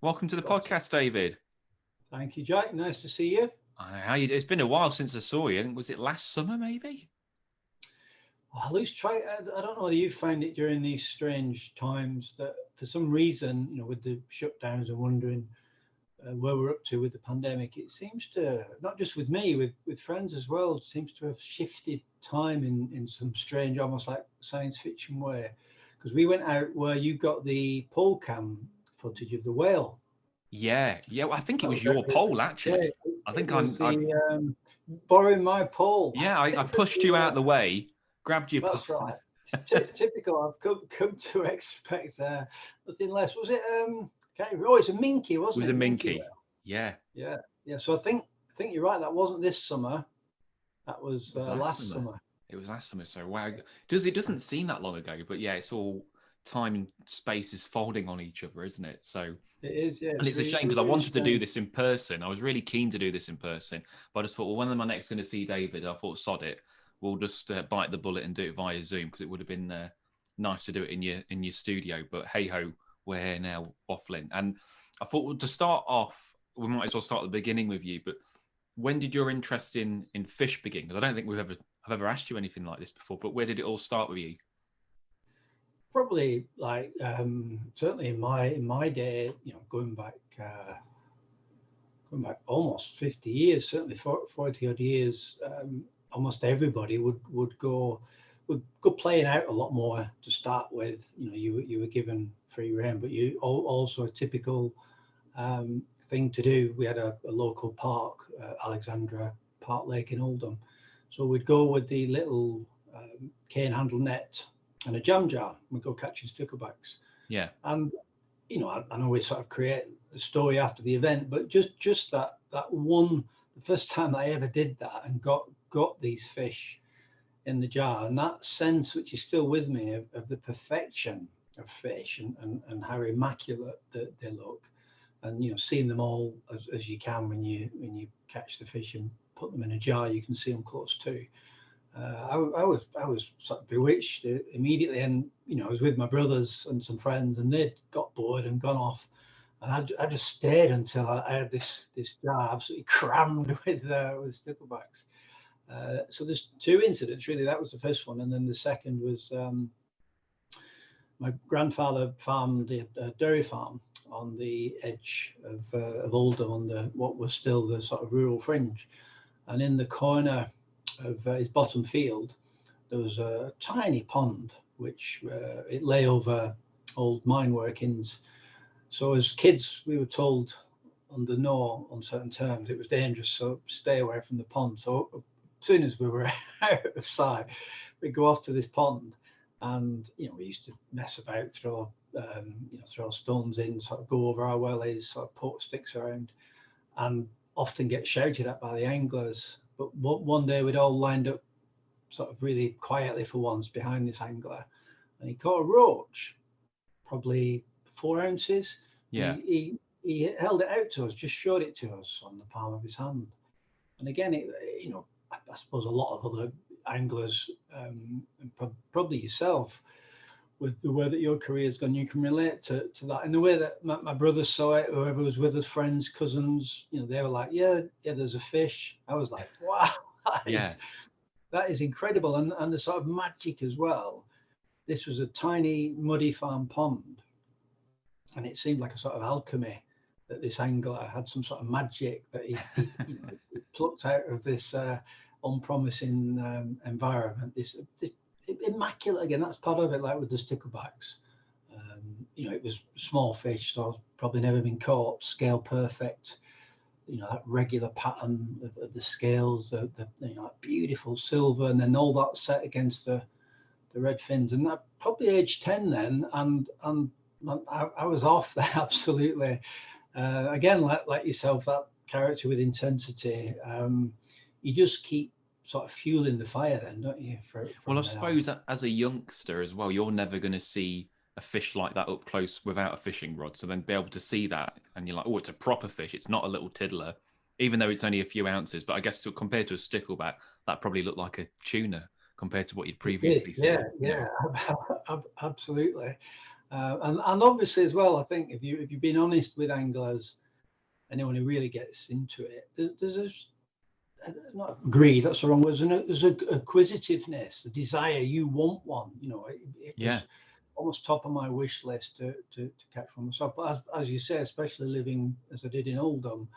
Welcome to the podcast, David. Thank you, Jack. Nice to see you. How you? It's been a while since I saw you. I think was it last summer, maybe? Well, at least try. I don't know whether you find it during these strange times that, for some reason, with the shutdowns and wondering where we're up to with the pandemic, it seems to, not just with me, with friends as well, seems to have shifted time in some strange, almost like science fiction way. Because we went out where you got the pole cam footage of the whale. Yeah. Well, I think it That was was your very, pole, yeah. actually. I It think was I the borrowing my pole. yeah, I For pushed you out of the way, grabbed your pole. That's right. Typical. I've come to expect nothing less. Was it? Can't remember. Oh, it's a minky, It wasn't was it? a A minky minky. whale. Yeah, Yeah. So I think you're right. That wasn't this summer. That was it was last last summer. summer. It was last summer. So wow, it doesn't seem that long ago, but yeah, it's all time and space is folding on each other, isn't it? So It is. Yeah. and It's it's a really, shame because I really wanted to do strange. this in person. I was really keen to do this in person, but I just thought, well, when am I next going to see David? I thought, sod it, we'll just bite the bullet and do it via Zoom because it would have been nice to do it in your studio. But hey ho, we're here now, waffling. And I thought to start off, we might as well start at the beginning with you. But when did your interest in fish begin? Because I don't think I've ever asked you anything like this before. But where did it all start with you? Probably like certainly in my day, going back almost 50 years, certainly 40 odd years, almost everybody would go playing out a lot more to start with. You were given free rein, but you also a typical thing to do. We had a local park, Alexandra Park Lake in Oldham, so we'd go with the little cane handle net and a jam jar. We'd go catching sticklebacks, Yeah, and I know we sort of create a story after the event, but just that one, the first time I ever did that and got these fish in the jar, and that sense which is still with me of the perfection of fish and how immaculate they look, and seeing them all as you can when you catch the fish and put them in a jar, you can see them close too. I was sort of bewitched immediately, and I was with my brothers and some friends, and they'd got bored and gone off, and I just stayed until I had this jar absolutely crammed with sticklebacks. So there's two incidents really. That was the first one, and then the second was my grandfather farmed a dairy farm on the edge of Oldham, on what was still the sort of rural fringe, and in the corner of his bottom field, there was a tiny pond which it lay over old mine workings. So as kids, we were told under no uncertain terms it was dangerous, so stay away from the pond. So as soon as we were out of sight, we'd go off to this pond, and we used to mess about, throw stones in, sort of go over our wellies, sort of poke sticks around, and often get shouted at by the anglers. But one day we'd all lined up sort of really quietly for once behind this angler, and he caught a roach, probably 4 ounces. And yeah, he held it out to us, just showed it to us on the palm of his hand. And again, I suppose a lot of other anglers, and probably yourself, with the way that your career's gone, you can relate to that. And the way that my brothers saw it, whoever was with us, friends, cousins, they were like, yeah, there's a fish. I was like, wow, that yeah, is, that is incredible. And the sort of magic as well. This was a tiny muddy farm pond, and it seemed like a sort of alchemy that this angler had some sort of magic that he plucked out of this unpromising environment. This immaculate, again, that's part of it, like with the sticklebacks. It was small fish, so probably never been caught, scale perfect. That regular pattern of the scales, the that beautiful silver, and then all that set against the red fins. And that probably aged 10 then, and I was off then absolutely. Again, like yourself, that character with intensity. You just keep sort of fueling the fire then, don't you? Well, I From then on. suppose that as a youngster as well, you're never going to see a fish like that up close without a fishing rod. So then be able to see that, and you're like, oh, it's a proper fish. It's not a little tiddler, even though it's only a few ounces. But I guess compared to a stickleback, that probably looked like a tuna compared to what you'd It did, previously yeah, seen. yeah, absolutely. And obviously as well, I think if you've been honest with anglers, anyone who really gets into it, there's not greed, that's the wrong word. There's a acquisitiveness, a desire. You want one. It was almost top of my wish list to catch one myself. But as you say, especially living as I did in Oldham,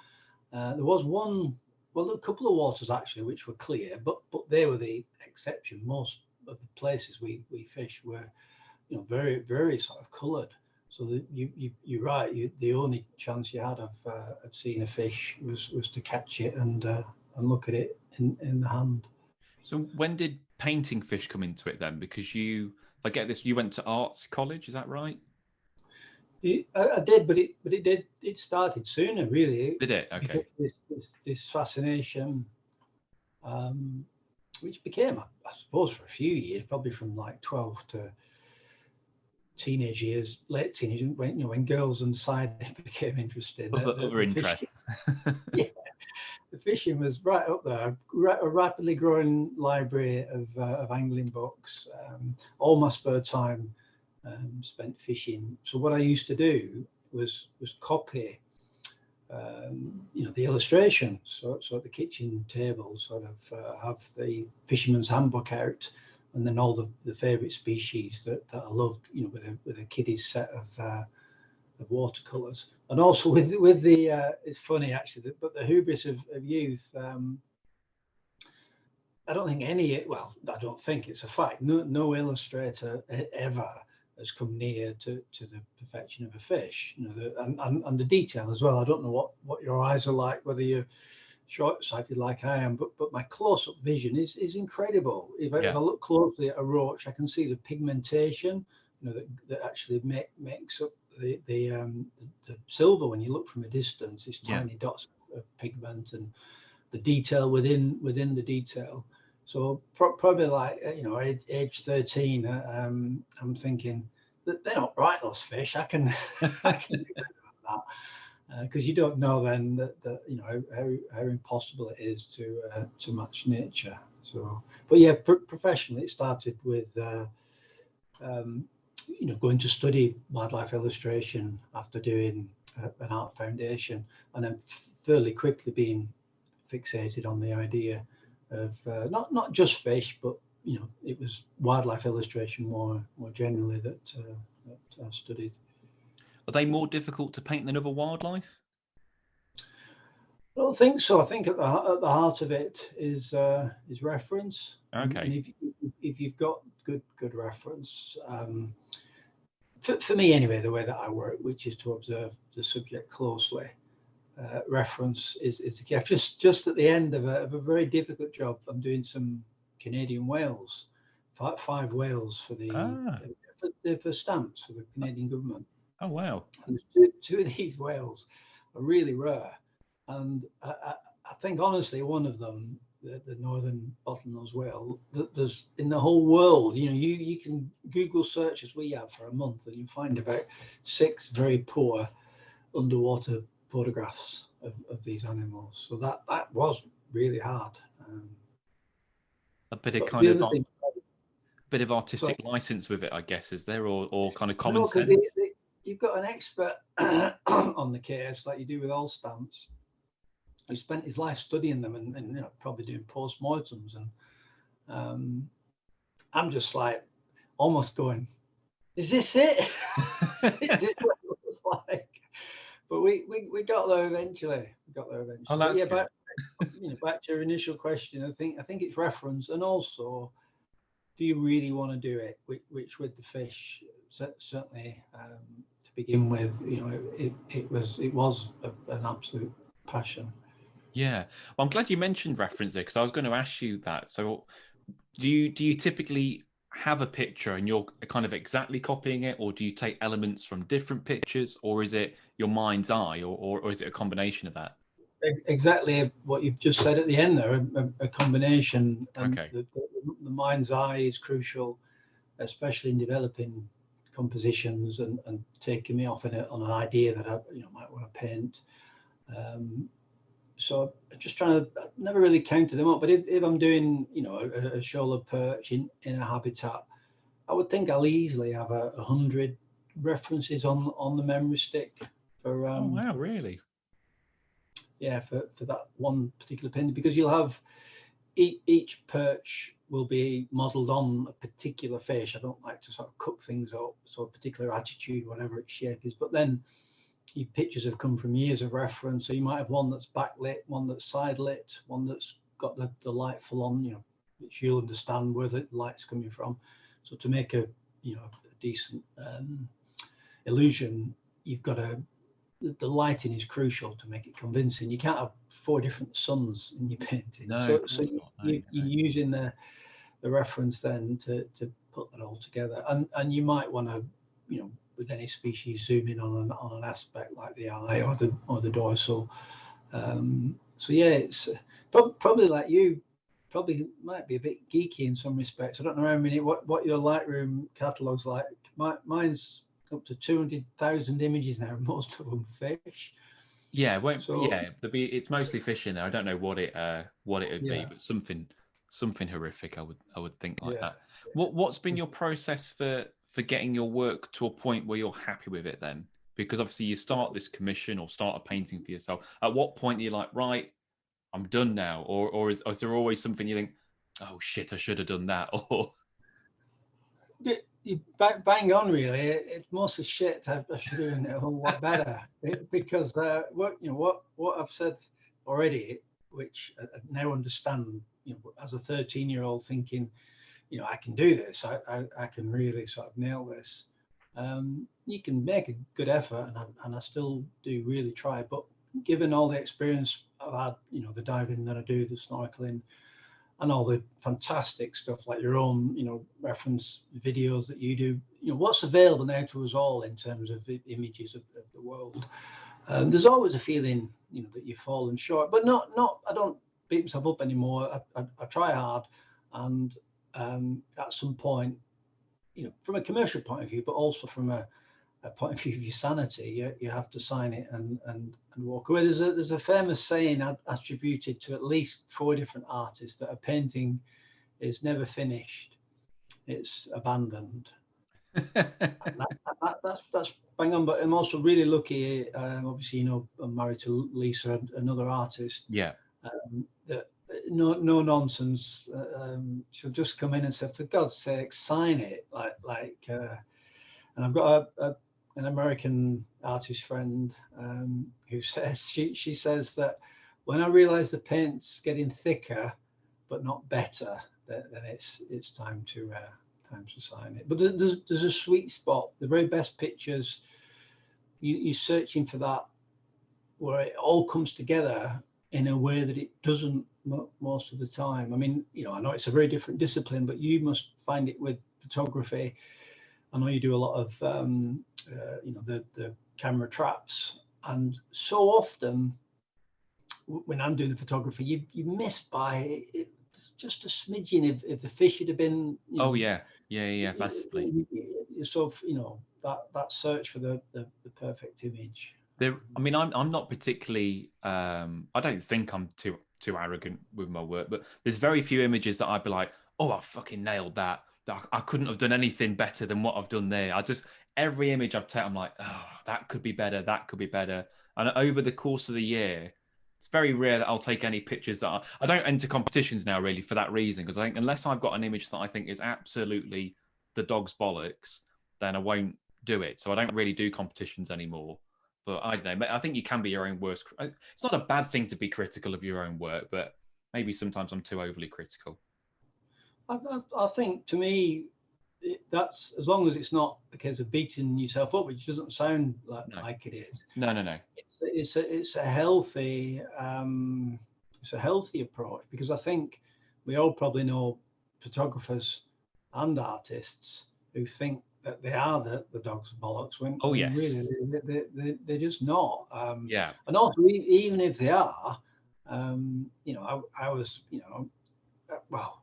there was a couple of waters actually which were clear, but they were the exception. Most of the places we fished were, very, very sort of coloured. So that you're right. The only chance you had of seeing a fish was to catch it and look at it in the hand. So when did painting fish come into it then? Because if I get this, you went to arts college, is that right? I did, but it started sooner, really. Did it? Okay. This fascination, which became, I suppose, for a few years, probably from like 12 to teenage years, late teenage, when girls and side became interesting. Other interests. Yeah, the fishing was right up there. A rapidly growing library of angling books. All my spare time spent fishing. So what I used to do was copy, the illustrations. So at the kitchen table, sort of have the fisherman's handbook out, and then all the favourite species that I loved, with a kiddie's set of watercolours, and also with the it's funny actually, but the hubris of youth. I don't think I don't think it's a fact. No illustrator ever has come near to the perfection of a fish. And the detail as well. I don't know what your eyes are like, whether you're short-sighted like I am, but my close-up vision is incredible. If I look closely at a roach, I can see the pigmentation, that actually makes up the silver when you look from a distance. It's tiny dots of pigment, and the detail within the detail. So probably like age 13, I'm thinking that they're not right, those fish. I can do that. Because you don't know then that how impossible it is to match nature. So, but yeah, professionally, it started with going to study wildlife illustration after doing an art foundation, and then fairly quickly being fixated on the idea of not just fish, but it was wildlife illustration more generally that I studied. Are they more difficult to paint than other wildlife? I don't think so. I think at the heart of it is reference. Okay. And if you've got good reference, for me anyway, the way that I work, which is to observe the subject closely, reference is the key. I've just at the end of a very difficult job. I'm doing some Canadian whales, 5 whales for for stamps for the Canadian government. Oh wow! And two of these whales are really rare. And I think honestly, one of them, the northern bottlenose whale, there's in the whole world, you can Google search as we have for a month, and you find about 6 very poor underwater photographs of these animals. So that was really hard. A bit of bit of artistic license with it, I guess, is there, or kind of common sense? You've got an expert on the case, like you do with all stamps, who spent his life studying them and probably doing postmortems, and I'm just like almost going, is this it? Is this what it looks like? But we got there eventually. Oh, that's good. Back to your initial question, I think it's reference, and also, do you really want to do it? Which with the fish, certainly to begin with, it was an absolute passion. Yeah, well, I'm glad you mentioned reference there, because I was going to ask you that. So, do you typically have a picture and you're kind of exactly copying it, or do you take elements from different pictures, or is it your mind's eye, or is it a combination of that? Exactly what you've just said at the end there, a combination. And Okay. The mind's eye is crucial, especially in developing compositions and taking me off on an idea that I might want to paint. So just trying to, I never really counted them up, but if I'm doing a shoal of perch in a habitat, I would think I'll easily have 100 references on the memory stick for Oh wow, really? yeah, for that one particular pin, because you'll have each perch will be modelled on a particular fish. I don't like to sort of cook things up, so a particular attitude, whatever its shape is. But then your pictures have come from years of reference. So you might have one that's backlit, one that's side lit, one that's got the light full on, you know, which you'll understand where the light's coming from. So to make a, you know, a decent illusion, you've got to, the lighting is crucial to make it convincing. You can't have 4 different suns in your painting. No, So of course not. No, you're using the reference then to put that all together. And you might want to, you know, with any species, zoom in on an aspect like the eye or the dorsal. So yeah, it's probably like you, probably might be a bit geeky in some respects. I don't know how many what your Lightroom catalog's like. Mine's up to 200,000 images now, most of them fish. Yeah, won't So yeah, it's mostly fish in there. I don't know what it would be, yeah, but something horrific. I would think like yeah. that. What's been your process for getting your work to a point where you're happy with it then? Because obviously you start this commission or start a painting for yourself. At what point are you like, right, I'm done now, or is there always something you think, oh shit, I should have done that, or You bang on, really. It's mostly shit. I should have done it a whole lot better. Because what I've said already, which I now understand, you know, as a 13-year-old thinking, you know, I can do this. I can really sort of nail this. You can make a good effort, and I still do really try. But given all the experience I've had, you know, the diving that I do, the snorkeling, and all the fantastic stuff like your own, you know, reference videos that you do, you know, what's available now to us all in terms of images of the world. There's always a feeling, you know, that you've fallen short, but not. I don't beat myself up anymore. I try hard, and at some point, you know, from a commercial point of view, but also from a point of view of your sanity, you have to sign it and walk away. There's a famous saying attributed to at least 4 different artists that a painting is never finished, it's abandoned. That's bang on. But I'm also really lucky. Obviously, you know, I'm married to Lisa, another artist. yeah, That no nonsense. She'll just come in and say, "For God's sake, sign it!" And I've got an American artist friend who says she says that when I realise the paint's getting thicker but not better, then it's time to sign it. But there's a sweet spot. The very best pictures, you're searching for that where it all comes together in a way that it doesn't most of the time. I mean, you know, I know it's a very different discipline, but you must find it with photography. I know you do a lot of, you know, the camera traps, and so often when I'm doing the photography, you miss by just a smidgen if the fish should have been, you know, oh yeah, massively. sort of, you know, that search for the perfect image. There, I mean, I'm not particularly. I don't think I'm too arrogant with my work, but there's very few images that I'd be like, oh, I fucking nailed that. I couldn't have done anything better than what I've done there. Every image I've taken, I'm like, oh, that could be better. That could be better. And over the course of the year, it's very rare that I'll take any pictures that I don't enter competitions now really for that reason, because I think unless I've got an image that I think is absolutely the dog's bollocks, then I won't do it. So I don't really do competitions anymore. But I don't know. I think you can be your own worst. It's not a bad thing to be critical of your own work, but maybe sometimes I'm too overly critical. I think, to me, that's, as long as it's not a case of beating yourself up, which doesn't sound like it is. No. It's a healthy approach, because I think we all probably know photographers and artists who think that they are the dog's bollocks when, Oh when yes, really they're just not. yeah. And also, even if they are, you know, I was, you know, well,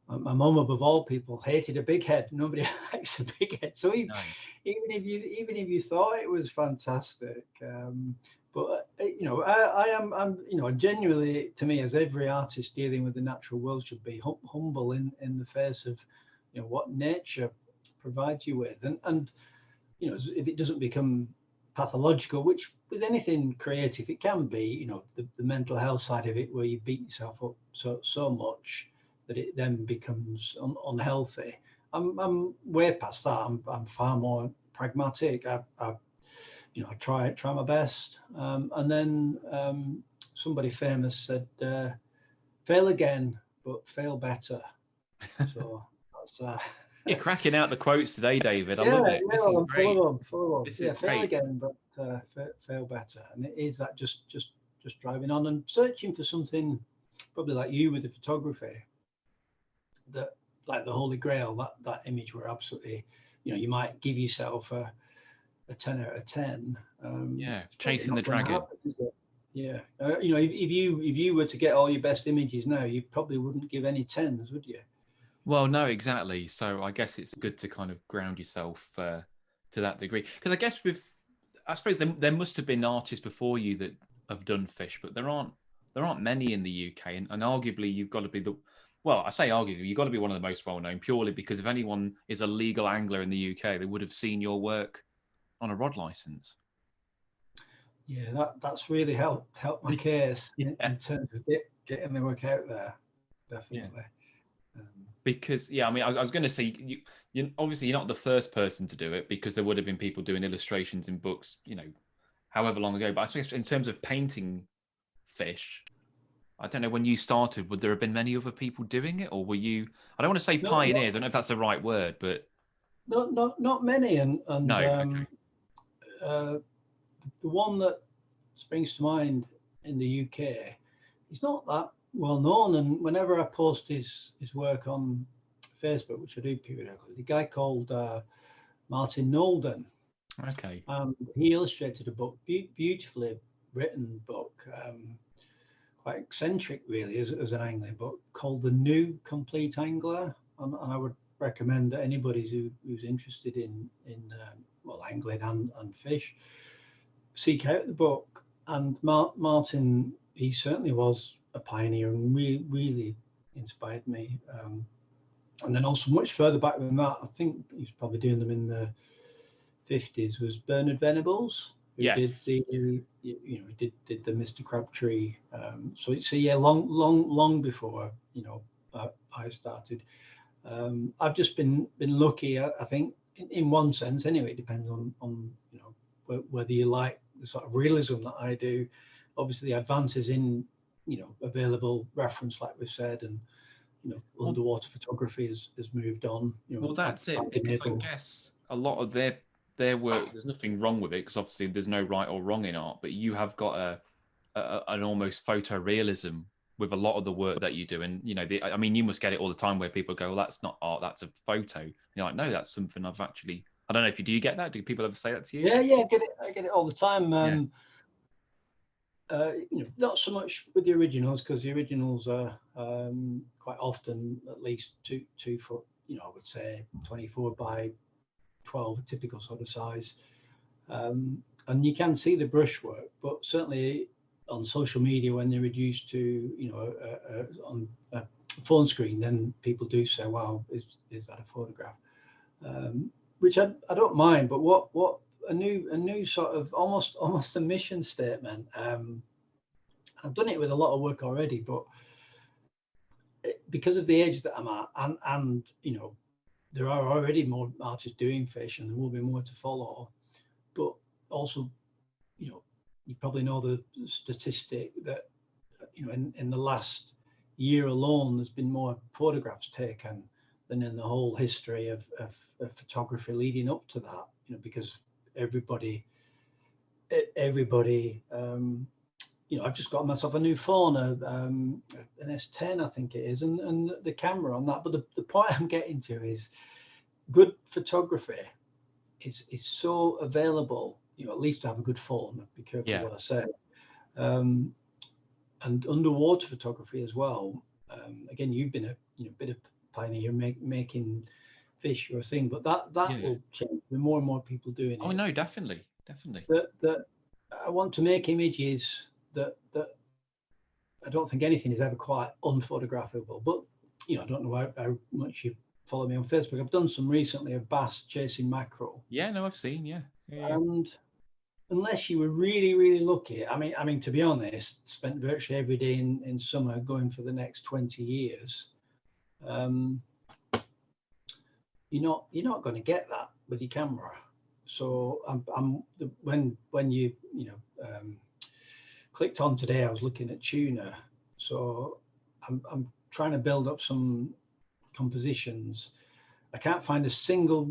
my mum, above all people, hated a big head. Nobody likes a big head. So even, No. even if you thought it was fantastic, but you know, I'm you know, genuinely, to me, as every artist dealing with the natural world should be, humble in the face of, you know, what nature provides you with, and you know, if it doesn't become pathological, which with anything creative it can be, you know, the mental health side of it, where you beat yourself up so much that it then becomes unhealthy. I'm way past that. I'm far more pragmatic. You know, I try my best. And then somebody famous said, "Fail again, but fail better." So that's You're cracking out the quotes today, David. I yeah, love it. yeah, This is I'm great. full of them, full of them. This is Yeah, fail great. again, but fail better. And it is that just driving on and searching for something, probably like you with the photography, that like the Holy Grail, that image where absolutely, you know, you might give yourself a 10 out of 10. Yeah, It's probably chasing the not going to dragon. happen, is it? Yeah, you know, if you were to get all your best images now, you probably wouldn't give any 10s, would you? Well, no, exactly. So I guess it's good to kind of ground yourself to that degree. Because I suppose there must have been artists before you that have done fish, but there aren't many in the UK, and arguably you've got to be well, I say arguably you've got to be one of the most well known purely because if anyone is a legal angler in the UK, they would have seen your work on a rod license. Yeah, that's really helped my case Yeah, in terms of getting the work out there, yeah. definitely. Um, Because I mean, I was going to say you obviously you're not the first person to do it because there would have been people doing illustrations in books, however long ago. But I suppose in terms of painting fish, I don't know when you started, would there have been many other people doing it, or were you? I don't want to say no, pioneers. I don't know if that's the right word, but not many, no. and Okay. uh, the one that springs to mind in the UK, he's not that well known. And whenever I post his work on Facebook, which I do periodically, the guy called Martin Nolden, Okay. he illustrated a book, beautifully written book, quite eccentric really as an angling book, called The New Complete Angler. And I would recommend that anybody who's interested in well, angling and fish, seek out the book. And Martin, he certainly was a pioneer and really inspired me. And then also much further back than that, I think he's probably doing them in the 50s, was Bernard Venables, who did Yes. the, you know, did the Mr. Crabtree. So yeah, long before, you know, I started. I've just been lucky, I think, in one sense. Anyway, it depends on you know, whether you like the sort of realism that I do. Obviously, advances in, you know, available reference, like we've said, and you know, Well, underwater photography has moved on. You know, well, that's it I've been because I able. guess a lot of their work. There's nothing wrong with it because obviously there's no right or wrong in art, but you have got an almost photorealism with a lot of the work that you do. And I mean, you must get it all the time where people go, "Well, that's not art, that's a photo." And you're like, "No, that's something I've actually." I don't know if you do. You get that? Do people ever say that to you? Yeah, I get it all the time. Yeah, You know, not so much with the originals, because the originals are quite often at least 2 foot. You know, I would say 24 by 12, typical sort of size. And you can see the brushwork, but certainly on social media when they're reduced to, you know, on a phone screen, then people do say, "Wow, is that a photograph?" Which I don't mind, but what a new sort of almost a mission statement. I've done it with a lot of work already, but because of the age that I'm at, and you know, there are already more artists doing fish, and there will be more to follow. But also, you know, you probably know the statistic that, you know, in the last year alone, there's been more photographs taken than in the whole history of photography leading up to that. You know, because everybody you know, I've just got myself a new phone, an S10, I think it is, and the camera on that. But the point I'm getting to is good photography is so available. You know, at least to have a good phone. Be careful yeah, what I say. Um, and underwater photography as well. Again, you've been a, you know, bit of pioneer making fish your thing, but that yeah. will change. With more and more people doing Oh it. no, definitely, definitely. That I want to make images that I don't think anything is ever quite unphotographable. But you know, I don't know how much you follow me on Facebook, I've done some recently of bass chasing mackerel. Yeah, no, I've seen. Yeah. And unless you were really, really lucky, I mean, to be honest, spent virtually every day in summer going for the next 20 years. You're not going to get that with your camera. So when you clicked on today, I was looking at tuna. So I'm trying to build up some compositions. I can't find a single,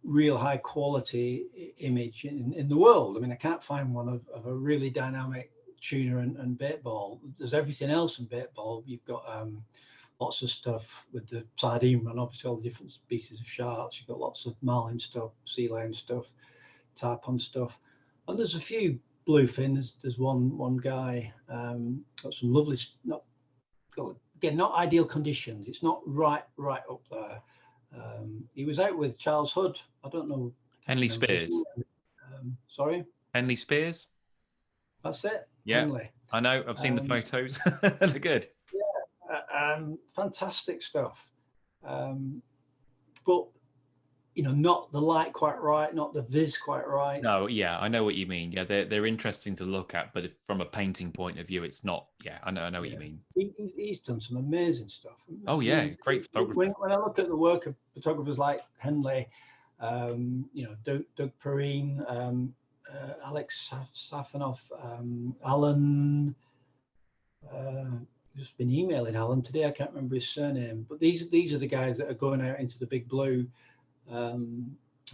real high quality image in the world. I mean, I can't find one of a really dynamic tuna and bait ball. There's everything else in bait ball. You've got lots of stuff with the sardine run, obviously all the different species of sharks. You've got lots of marlin stuff, sea lion stuff, tarpon stuff, and there's a few bluefin. There's one guy got some lovely, not ideal conditions. It's not right up there. He was out with Charles Hood. I don't know. Henley Spears. Sorry. Henley Spears. That's it. Yeah. Henley. I know. I've seen the photos. They're good. Yeah. Fantastic stuff. But not the light quite right, not the viz quite right. No, yeah, I know what you mean. Yeah, they're interesting to look at, but from a painting point of view, it's not. Yeah, I know what you mean. He's done some amazing stuff. Oh yeah, great photography. When I look at the work of photographers like Henley, Doug Perrine, Alex Safanoff, Alan. Just been emailing Alan today. I can't remember his surname, but these are the guys that are going out into the big blue. I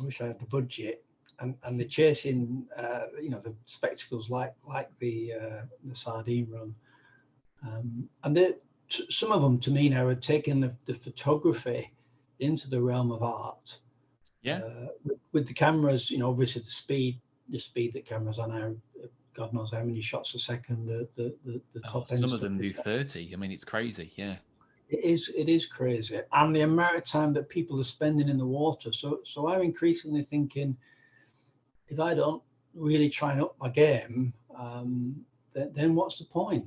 wish I had the budget, and they're chasing, the spectacles like the sardine run, and some of them to me now are taking the photography into the realm of art. Yeah. With the cameras, obviously the speed that cameras are now. God knows how many shots a second the top end. Some of them do 30. I mean, it's crazy. Yeah. It is crazy, and the amount of time that people are spending in the water. So I'm increasingly thinking, if I don't really try and up my game, then what's the point?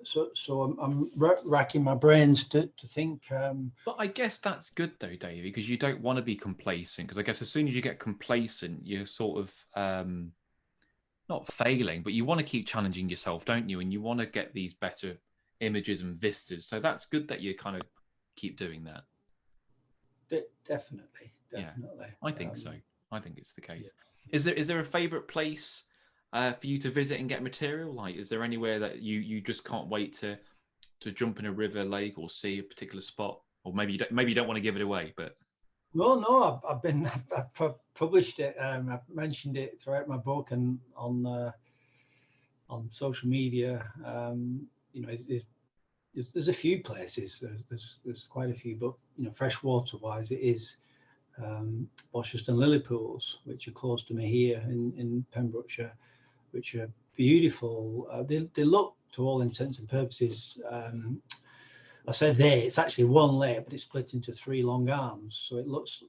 So I'm racking my brains to think. But I guess that's good though, Davey, because you don't want to be complacent. Because I guess as soon as you get complacent, you're sort of not failing, but you want to keep challenging yourself, don't you? And you want to get these better images and vistas. So that's good that you kind of keep doing that. Definitely. Yeah, I think so. I think it's the case. Yeah. Is there a favorite place for you to visit and get material? Like, is there anywhere that you just can't wait to jump in a river, lake, or see a particular spot? Or maybe you don't want to give it away, but no, I've published it. I've mentioned it throughout my book and on social media. There's a few places. There's quite a few, but freshwater wise, it is Bosherston lily pools, which are close to me here in Pembrokeshire, which are beautiful. They look, to all intents and purposes, I said it's actually one lake, but it's split into 3 long arms. So it looks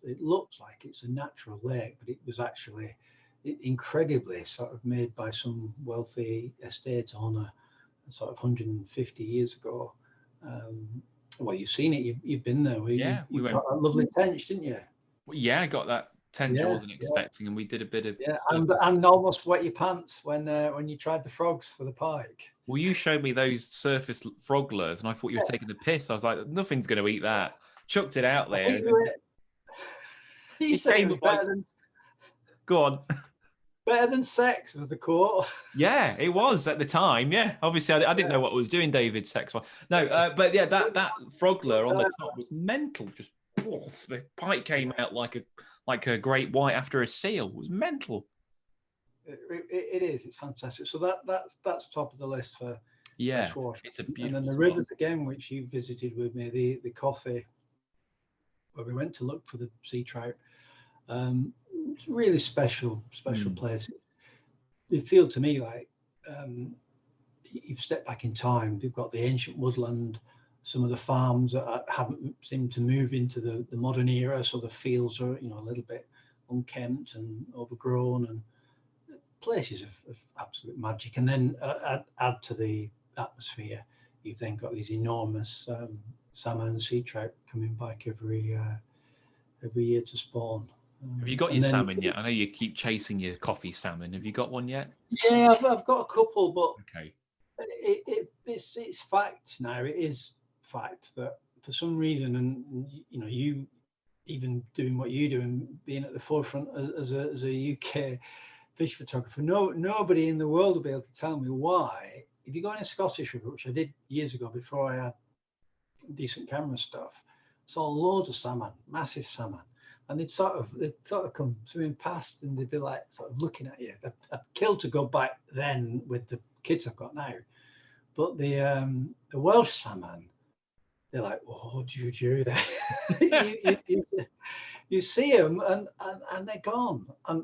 like it's a natural lake, but it was actually incredibly sort of made by some wealthy estate owner sort of 150 years ago. Well, you've seen it, you've been there. You got a lovely tench, didn't you? Yeah, I got that tench I wasn't expecting, and we did a bit of and almost wet your pants when you tried the frogs for the pike. Well, you showed me those surface frog lures, and I thought you were taking the piss. I was like, nothing's going to eat that. Chucked it out there. You said it was better than. Go on. Better than sex was the quote. Yeah, it was at the time. Yeah, obviously I didn't know what I was doing, David. Sex one. No, but yeah, that frog lure on the top was mental. Just poof, the pike came out like a great white after a seal. It was mental. It is. It's fantastic. So that's top of the list for freshwater. It's a beautiful. And then the rivers again, which you visited with me, the Cothie, where we went to look for the sea trout. It's really special places. They feel to me like you've stepped back in time. They've got the ancient woodland, some of the farms that haven't seemed to move into the modern era, so the fields are a little bit unkempt and overgrown, and places of absolute magic. And then add to the atmosphere, you've then got these enormous salmon and sea trout coming back every year to spawn. Have you got your And then, salmon yet? I know you keep chasing your coffee salmon. Have you got one yet? yeah, I've got a couple, but Okay. it's fact now. It is fact that for some reason, and you know, you even doing what you do and being at the forefront as a UK fish photographer, nobody in the world will be able to tell me why. If you go in a Scottish river, which I did years ago before I had decent camera stuff, saw loads of salmon, massive salmon, and they'd sort of come swimming past, and they'd be like sort of looking at you. I'd kill to go back then with the kids I've got now, but the Welsh salmon, they're like, "Oh, what do you do there?" you see them, and they're gone. And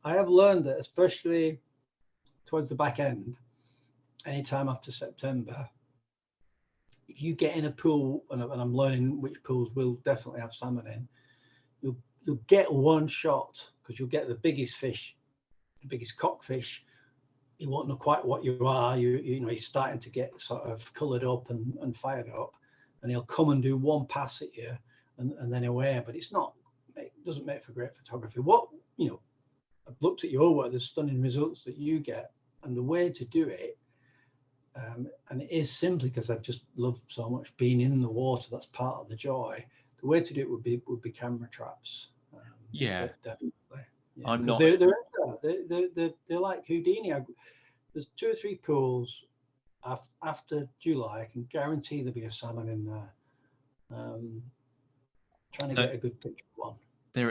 I have learned that, especially towards the back end, anytime after September, if you get in a pool, and I'm learning which pools will definitely have salmon in, you'll get one shot, because you'll get the biggest fish, the biggest cockfish. He won't know quite what you are. You know, he's starting to get sort of coloured up and fired up, and he'll come and do one pass at you, and then away. But it doesn't make for great photography. What, you know, I've looked at your work, the stunning results that you get, and the way to do it, and it is simply because I just love so much being in the water. That's part of the joy. The way to do it would be camera traps. Yeah. Definitely. Yeah, I'm because not. they're like Houdini. There's 2 or 3 pools after July. I can guarantee there'll be a salmon in there. Trying to get a good picture of one.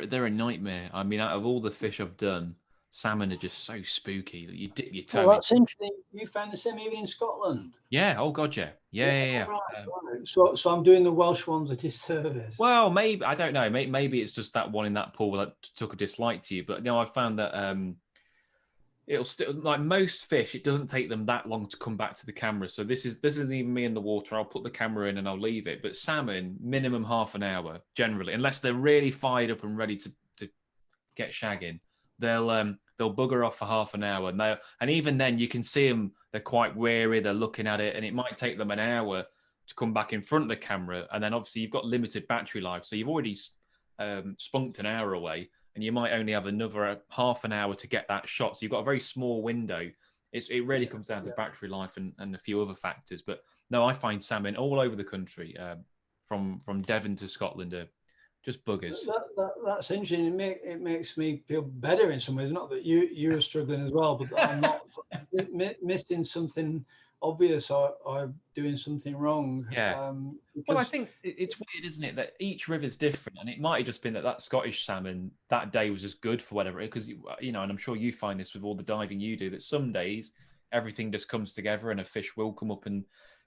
They're a nightmare. I mean, out of all the fish I've done, salmon are just so spooky that you dip your toe Well, in. that's interesting. You found the same even in Scotland. Yeah. Oh God, yeah. Yeah. Right. So I'm doing the Welsh ones a disservice. Well, maybe I don't know. Maybe it's just that one in that pool that took a dislike to you. But no, I found that it'll still, like most fish, it doesn't take them that long to come back to the camera. So this isn't even me in the water. I'll put the camera in and I'll leave it. But salmon, minimum half an hour generally, unless they're really fired up and ready to get shagging. They'll bugger off for half an hour, and even then you can see them. They're quite wary. They're looking at it, and it might take them an hour to come back in front of the camera. And then obviously you've got limited battery life, so you've already spunked an hour away, and you might only have another half an hour to get that shot. So you've got a very small window. It really comes down to battery life and a few other factors. But no, I find salmon all over the country, from Devon to Scotland, are just buggers. That's interesting. It makes me feel better in some ways. Not that you're struggling as well, but I'm not missing something obvious or doing something wrong. Yeah. Well, I think it's weird, isn't it, that each river's different, and it might have just been that Scottish salmon that day was just good for whatever. Because you know, and I'm sure you find this with all the diving you do, that some days everything just comes together, and a fish will come up and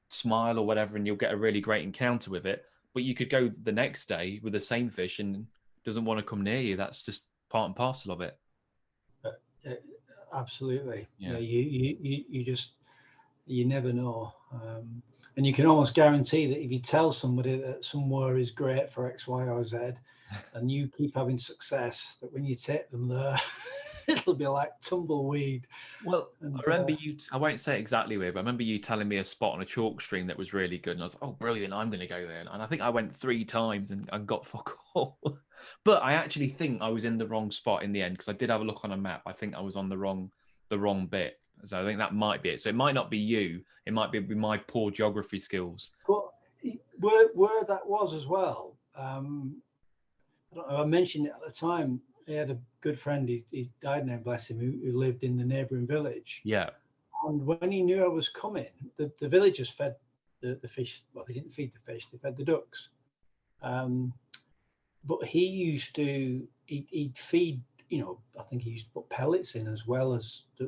smile or whatever, and you'll get a really great encounter with it. But you could go the next day with the same fish and doesn't want to come near you. That's just part and parcel of it. Absolutely. Yeah. You never know. And you can almost guarantee that if you tell somebody that somewhere is great for X, Y, or Z, and you keep having success, that when you take them there, it'll be like tumbleweed. Well, I remember I won't say exactly where, but I remember you telling me a spot on a chalk stream that was really good. And I was like, oh, brilliant, I'm going to go there. And I think I went 3 times and got fuck all. But I actually think I was in the wrong spot in the end, because I did have a look on a map. I think I was on the wrong bit. So I think that might be it. So it might not be you. It might be my poor geography skills. But where that was as well, I don't know, I mentioned it at the time. He had a good friend, he died now, bless him, who lived in the neighbouring village. Yeah. And when he knew I was coming, the villagers fed the fish. Well, they didn't feed the fish, they fed the ducks. But he used to, he'd feed, you know, I think he used to put pellets in as well as the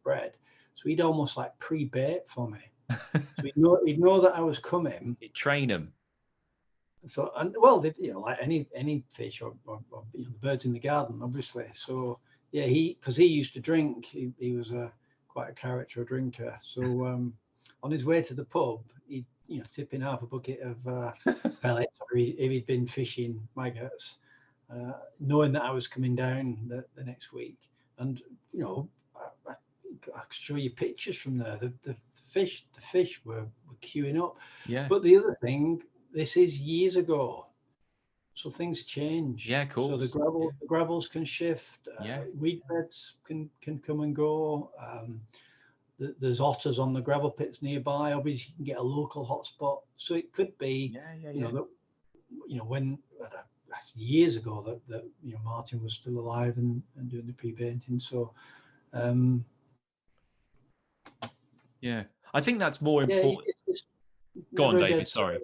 bread. So he'd almost like pre-bait for me. So he'd know that I was coming. He'd train him. So, and well, you know, like any fish or you know, the birds in the garden, obviously. So yeah, because he used to drink. He was quite a character, a drinker. So on his way to the pub, he'd, you know, tip in half a bucket of pellets, or if he'd been fishing maggots, knowing that I was coming down the next week. And you know, I can show you pictures from there. The fish were queuing up. Yeah. But the other thing, this is years ago, so things change. Yeah, of course. So the gravels can shift. Yeah. Weed beds can come and go. There's otters on the gravel pits nearby. Obviously, you can get a local hotspot. So it could be, when years ago that Martin was still alive and doing the pre-painting. So yeah, I think that's more important. It's Go on, David. Sorry.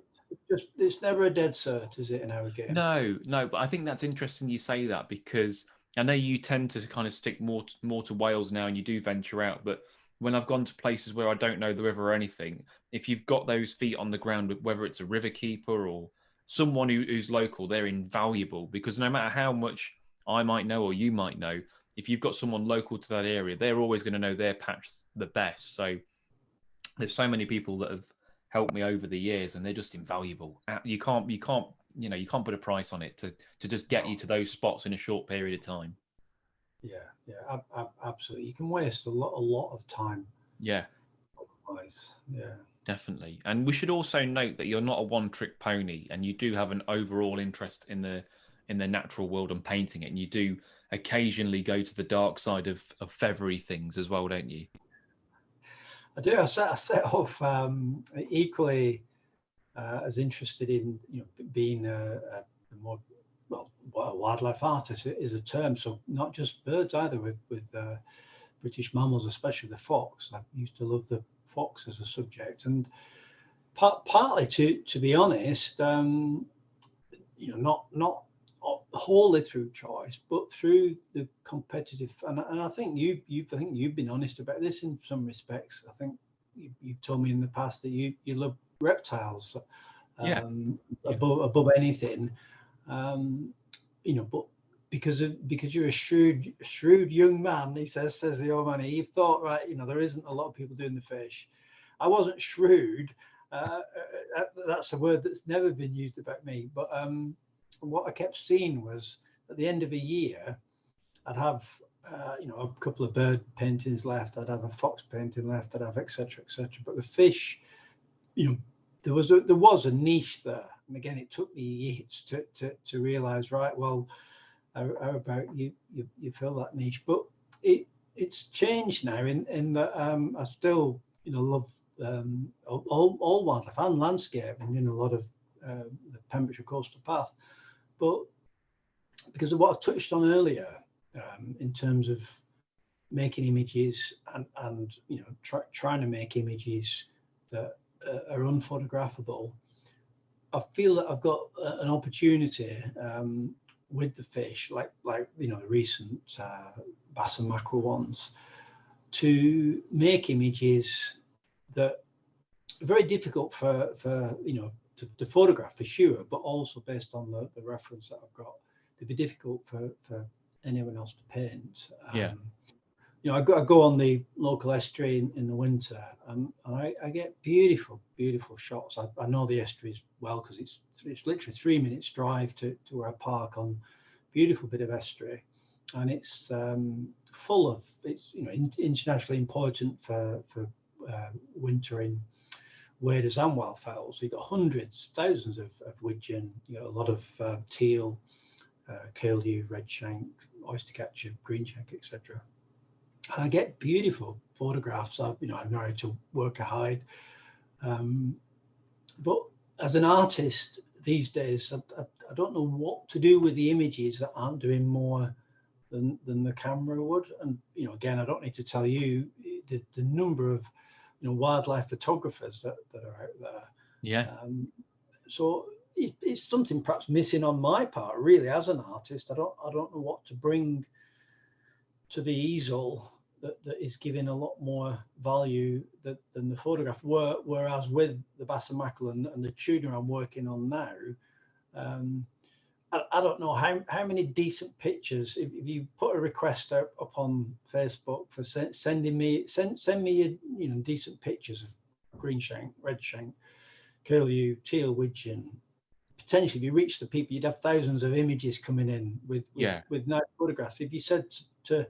It's never a dead cert, is it, in our game? No, but I think that's interesting you say that, because I know you tend to kind of stick more to Wales now, and you do venture out. But when I've gone to places where I don't know the river or anything, if you've got those feet on the ground, whether it's a river keeper or someone who's local, they're invaluable, because no matter how much I might know or you might know, if you've got someone local to that area, they're always going to know their patch the best. So there's so many people that have helped me over the years, and they're just invaluable. You can't put a price on it to just get you to those spots in a short period of time. Yeah, absolutely. You can waste a lot of time. Yeah, otherwise. Yeah, definitely. And we should also note that you're not a one-trick pony, and you do have an overall interest in the natural world and painting it, and you do occasionally go to the dark side of feathery things as well, don't you? I do. I set off equally as interested in being a more a wildlife artist is a term. So not just birds either, with British mammals, especially the fox. I used to love the fox as a subject, and partly to be honest, not wholly through choice, but through the competitive. And I think you've been honest about this in some respects. I think you've told me in the past that you love reptiles above anything. But because you're a shrewd young man, says the old man, you've thought, right, there isn't a lot of people doing the fish. I wasn't shrewd. That's a word that's never been used about me. But what I kept seeing was, at the end of a year, I'd have a couple of bird paintings left, I'd have a fox painting left, I'd have etc. But the fish, there was a niche there. And again, it took me years to realize, right, well, how about you fill that niche? But it's changed now in that I still love all wildlife and landscape, and a lot of the Pembrokeshire Coastal Path. But because of what I touched on earlier, in terms of making images and trying to make images that are unphotographable, I feel that I've got an opportunity with the fish, like the recent bass and mackerel ones, to make images that are very difficult for to photograph, for sure, but also based on the reference that I've got, it'd be difficult for anyone else to paint. I go on the local estuary in the winter, and I get beautiful shots. I know the estuaries well, because it's literally 3 minutes drive to where I park on beautiful bit of estuary, and it's full of, it's internationally important for wintering waders and wildfowls. So you've got hundreds, thousands of widgeon, a lot of teal, curlew, redshank, oystercatcher, greenshank, etc. And I get beautiful photographs. I know how to work a hide, but as an artist these days, I don't know what to do with the images that aren't doing more than the camera would. And again, I don't need to tell you the number of wildlife photographers that are out there. So it's something perhaps missing on my part, really, as an artist. I don't know what to bring to the easel that is giving a lot more value than the photograph. Whereas with the bass and mackerel and the tuna I'm working on now, I don't know how many decent pictures. If you put a request up on Facebook for send me decent pictures of greenshank, redshank, curlew, teal, widgeon. Potentially, if you reach the people, you'd have thousands of images coming in with no photographs. If you said to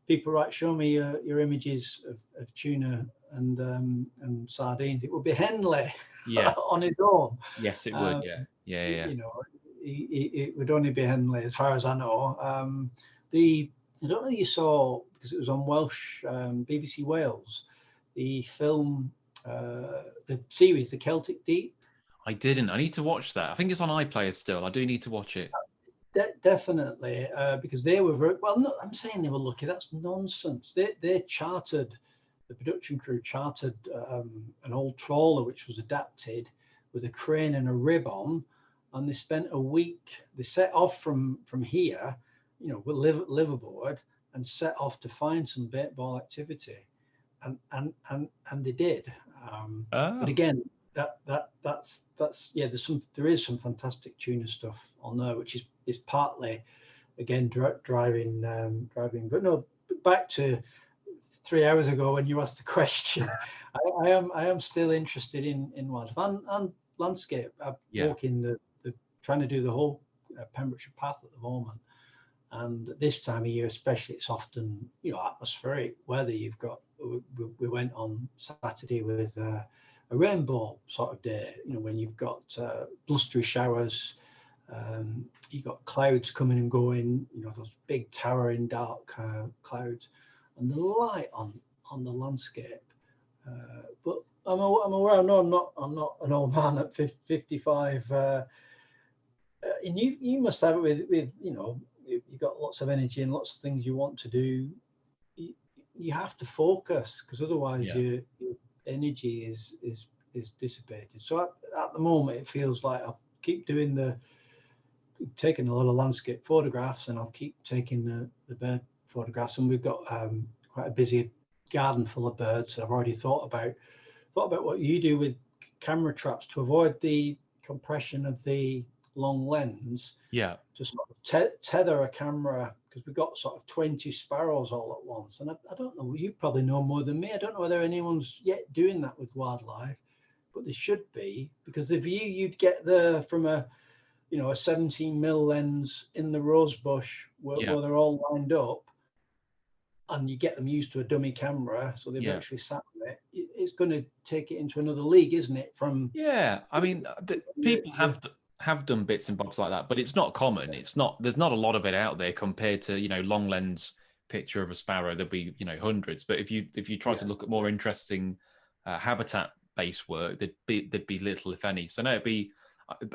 people, right, show me your images of tuna and sardines, it would be Henley Yeah. on his own. Yes, it would. Yeah. You know, it would only be Henley, as far as I know. I don't know if you saw, because it was on Welsh, BBC Wales, the film, the series, The Celtic Deep. I didn't. I need to watch that. I think it's on iPlayer still. I do need to watch it. Definitely, because they were very well. No, I'm saying they were lucky. That's nonsense. They chartered, the production crew chartered an old trawler which was adapted with a crane and a rib on, and they spent a week. They set off from here, you know, with liveaboard, and set off to find some bait ball activity, and they did. But Oh, again, that's yeah. There is some fantastic tuna stuff on there, which is partly again driving. But no, back to 3 hours ago when you asked the question. I am still interested in wildlife and landscape. I'm yeah. walking the trying to do the whole Pembrokeshire Path at the moment, and this time of year especially, it's often, you know, atmospheric weather. You've got, we went on Saturday with a rainbow sort of day, you know, when you've got blustery showers, you've got clouds coming and going, you know, those big towering dark clouds, and the light on the landscape. But I'm aware. No, I'm not an old man at 55. And you must have it with you know, you've got lots of energy and lots of things you want to do. You have to focus, because otherwise Yeah. your energy is dissipated. So at the moment it feels like I'll keep taking a lot of landscape photographs, and I'll keep taking the bird photographs, and we've got quite a busy garden full of birds. So I've already thought about what you do with camera traps to avoid the compression of the long lens, Yeah. to sort of tether a camera, because we've got sort of 20 sparrows all at once. And I don't know, you probably know more than me. I don't know whether anyone's yet doing that with wildlife, but they should be, because the view you'd get there from a 17mm lens in the rose bush where they're all lined up, and you get them used to a dummy camera, so they've actually sat on it. It's going to take it into another league, isn't it? I mean, people have done bits and bobs like that, but it's not common. It's not. There's not a lot of it out there compared to, you know, long lens picture of a sparrow. There'll be, you know, hundreds. But if you try to look at more interesting habitat based work, there'd be little, if any. So no, it'd be.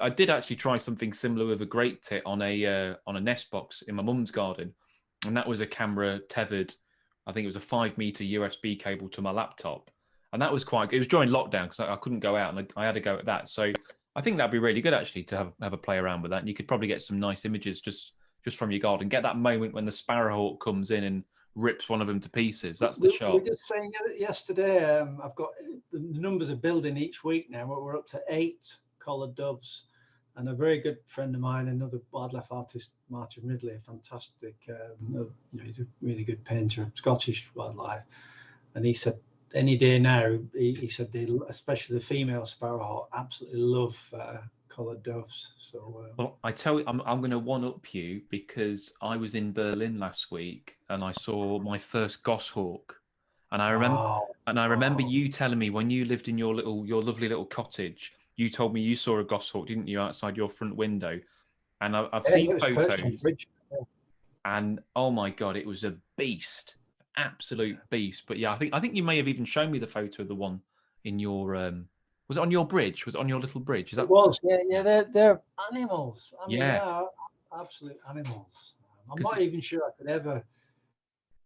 I did actually try something similar with a great tit on a nest box in my mum's garden, and that was a camera tethered. I think it was a 5-meter USB cable to my laptop, and that was quite good. It was during lockdown because I couldn't go out, and I had to go at that. So I think that'd be really good actually to have a play around with that. And you could probably get some nice images just from your garden. Get that moment when the sparrowhawk comes in and rips one of them to pieces. That's the shot. We were just saying yesterday. I've got the numbers are building each week now. We're up to 8 collared doves, and a very good friend of mine, another wildlife artist, Martin Ridley, a fantastic, he's a really good painter of Scottish wildlife, and he said any day now, he said especially the female sparrowhawk absolutely love collared doves. So well, I tell you, I'm going to one up you, because I was in Berlin last week and I saw my first goshawk, and I remember you telling me when you lived in your lovely little cottage, you told me you saw a goshawk, didn't you, outside your front window? And I've seen photos, and oh my god, it was a beast, absolute beast. But yeah, I think you may have even shown me the photo of the one in your was it on your bridge? Was it on your little bridge? Is that? It was, yeah. They're animals. I mean, Yeah, they are absolute animals. I'm not even sure I could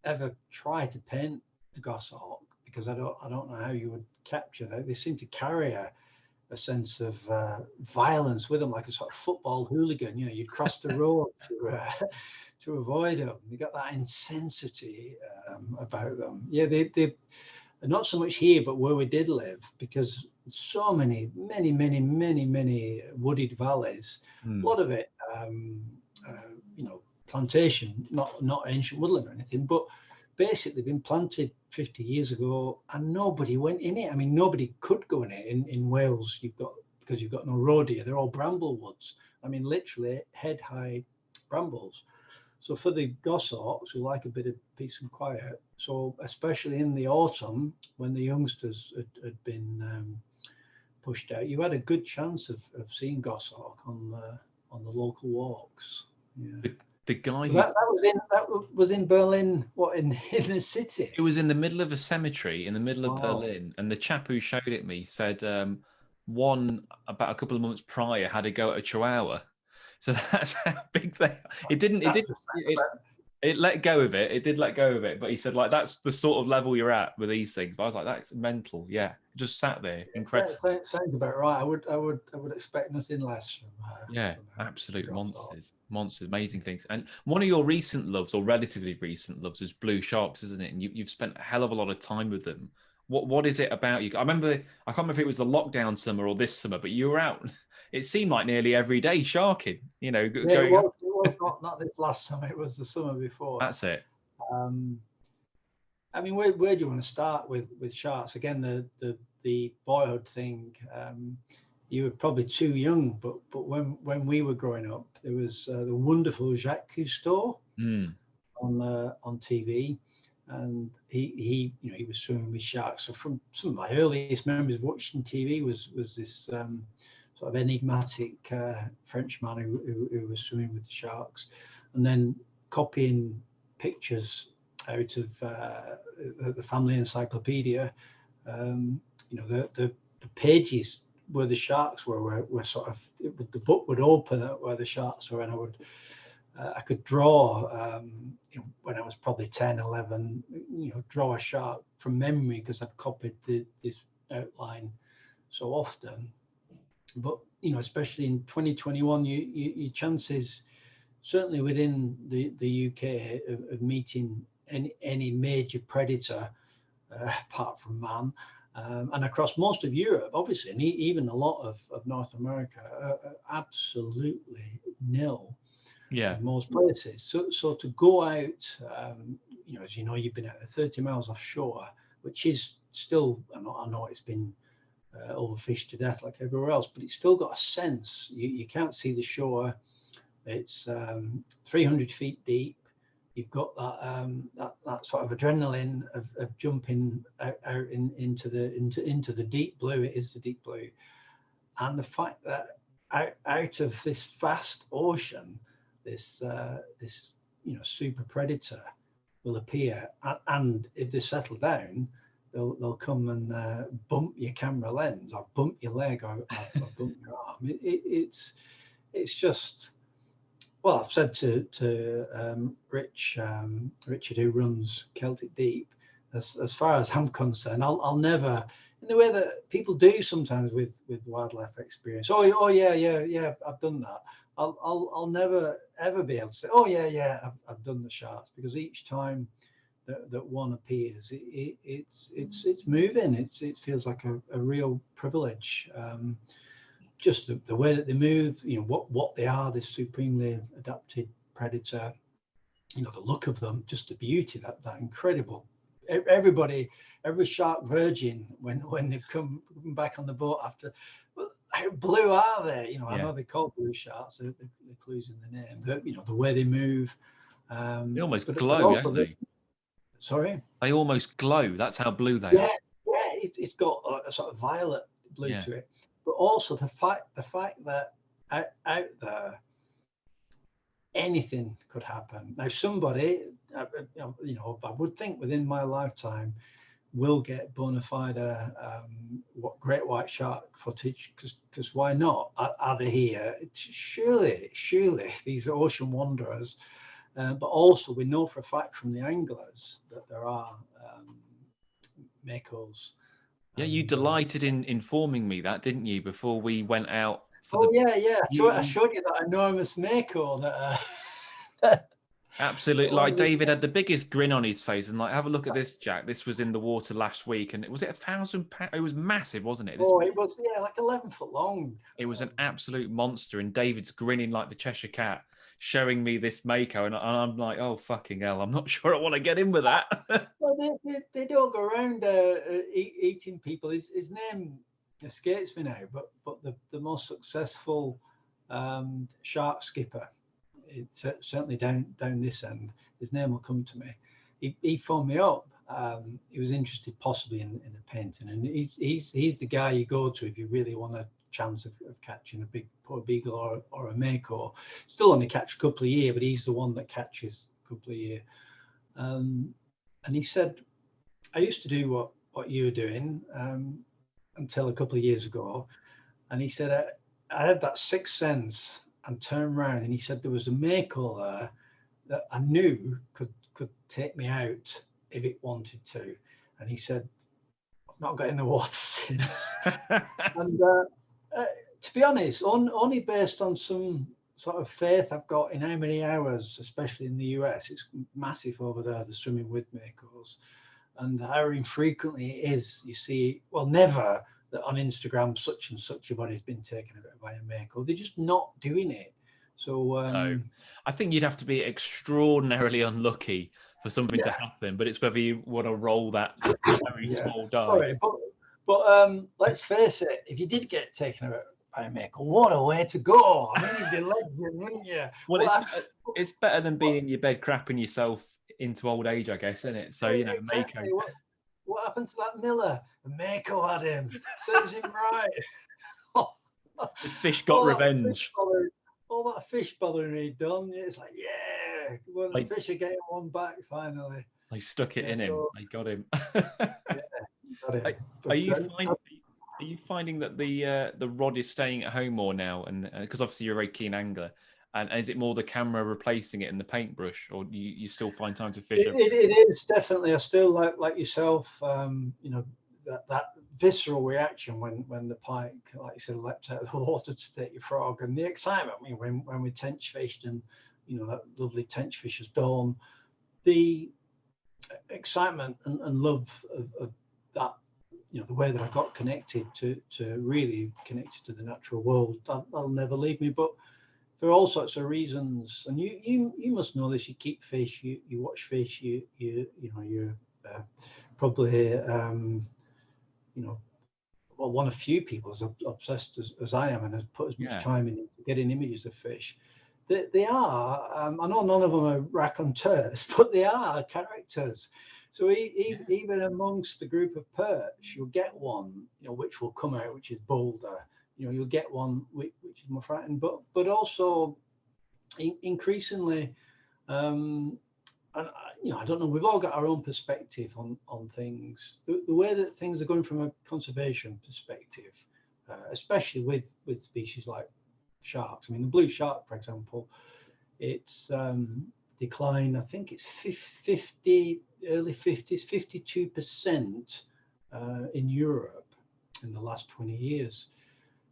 ever try to paint a goshawk, because I don't know how you would capture that. They seem to carry a sense of violence with them, like a sort of football hooligan. You know, you'd cross the road to avoid them. They got that intensity about them. Yeah, they not so much here, but where we did live, because so many wooded valleys. A lot of it, plantation, not ancient woodland or anything, but basically been planted 50 years ago, and nobody went in it. I mean, nobody could go in it. In Wales, because you've got no road here, they're all bramble woods. I mean, literally head high brambles. So for the goshawks who like a bit of peace and quiet, so especially in the autumn when the youngsters had been pushed out, you had a good chance of seeing goshawk on the local walks. Yeah. The guy So who that was in Berlin, what, in the city? it was in the middle of a cemetery in the middle of Wow. Berlin, and the chap who showed it me said one about a couple of months prior had a go at a chihuahua. So that's how big they are. It didn't. It That's did. just It let go of it. It did let go of it, but he said like that's the sort of level you're at with these things. But I was like, that's mental. Yeah, just sat there, incredible. sounds about right. I would expect nothing less from Yeah, from absolute goshawk. monsters, amazing things. And one of your recent loves, or relatively recent loves, is blue sharks, isn't it? And you've spent a hell of a lot of time with them. What is it about you? I remember, I can't remember if it was the lockdown summer or this summer, but you were out. It seemed like nearly every day sharking. You know, Yeah, going up. it was not this last summer. It was the summer before. That's it. Um, I mean, where do you want to start with sharks? Again, the boyhood thing. You were probably too young, but when we were growing up, there was the wonderful Jacques Cousteau Mm. on TV, and he was swimming with sharks. So from some of my earliest memories of watching TV was this sort of enigmatic Frenchman who was swimming with the sharks, and then copying pictures out of the family encyclopedia. The pages where the sharks were sort of, the book would open at where the sharks were, and I could draw when I was probably 10, 11, draw a shark from memory because I'd copied this outline so often. But especially in 2021, your chances, certainly within the UK, of meeting any major predator apart from man, and across most of Europe, obviously, and even a lot of North America, are absolutely nil. Yeah. In most places. So to go out, as you know, you've been out 30 miles offshore, which is still, I know it's been overfished to death like everywhere else, but it's still got a sense. You can't see the shore. It's 300 feet deep. You've got that sort of adrenaline of jumping out into the deep blue. It is the deep blue, and the fact that out of this vast ocean, this super predator will appear, and if they settle down, they'll come and bump your camera lens, or bump your leg, or bump your arm. It's just, well, I've said to Richard, who runs Celtic Deep, as far as I'm concerned, I'll never, in the way that people do sometimes with wildlife experience. Oh yeah, I've done that. I'll never ever be able to say, oh yeah, I've done the sharks, because each time that one appears, it's moving. It feels like a real privilege. Just the way that they move, what they are, this supremely adapted predator. The look of them, just the beauty, that incredible. Every shark virgin, when they've come back on the boat after, well, how blue are they? I know they're called blue sharks. The clues in the name. The way they move. They almost but glow, also don't they? Sorry. They almost glow. That's how blue they Yeah, are. it's got a sort of violet blue Yeah. to it, but also the fact that out there, anything could happen. Now, somebody, I would think within my lifetime, will get bona fide what great white shark footage, because why not? Are they here? Surely these ocean wanderers. But also, we know for a fact from the anglers that there are makos. Yeah, you delighted in informing me that, didn't you, before we went out for Oh yeah. I You showed you that enormous mako that. absolutely, like David had the biggest grin on his face, and like, have a look at this, Jack. This was in the water last week, and was it 1,000 pounds? It was massive, wasn't it? Oh, it was, like 11 foot long. It was an absolute monster, and David's grinning like the Cheshire Cat, showing me this mako, and I'm like, oh fucking hell, I'm not sure I want to get in with that. Well, they don't go around eating people. His name escapes me now, but the most successful shark skipper it's certainly down this end. His name will come to me. He phoned me up. He was interested possibly in a painting, and he's the guy you go to if you really want a chance of catching a big poor beagle or a mako. Still only catch a couple a year, but he's the one that catches a couple a year. And he said, I used to do what you were doing until a couple of years ago. And he said, I had that sixth sense and turned around, and he said there was a mako there that I knew could take me out if it wanted to. And he said, I've not got in the water since. And to be honest, only based on some sort of faith I've got in how many hours, especially in the US, it's massive over there, the swimming with makos, and how infrequently it is, you see, well, never, that on Instagram such and such a body's been taken out by a mako. They're just not doing it. So no, I think you'd have to be extraordinarily unlucky for something to happen, but it's whether you want to roll that very small die. Sorry, but let's face it, if you did get taken out by a mako, what a way to go. I mean, you'd be legend, wouldn't you? Well, it's better than being in your bed crapping yourself into old age, I guess, isn't it? So, exactly. mako. What happened to that Miller? The mako had him. Serves him right. The fish got revenge. All that fish bothering he'd done. It's like, yeah, well, the fish are getting one back finally. They stuck it in him. They got him. Got him. Are you finding that the rod is staying at home more now? And because obviously you're a very keen angler, and is it more the camera replacing it in the paintbrush, or do you still find time to fish? It is definitely. I still like yourself. That visceral reaction when the pike, like you said, leapt out of the water to take your frog, and the excitement. I mean, when we tench fished and that lovely tench fish is dawn, the excitement and love of that, the way that I got connected to really connected to the natural world, that'll never leave me. But for all sorts of reasons, and you must know this. You keep fish, you watch fish, you're probably one of few people as obsessed as I am and has put as much time into getting images of fish. They are, I know none of them are raconteurs, but they are characters. So even amongst the group of perch, you'll get one, which will come out, which is bolder. You'll get one which is more frightened, but also increasingly, and I don't know. We've all got our own perspective on things. The way that things are going from a conservation perspective, especially with species like sharks. I mean, the blue shark, for example, it's declined. I think it's 50, early 50s, 52% in Europe in the last 20 years.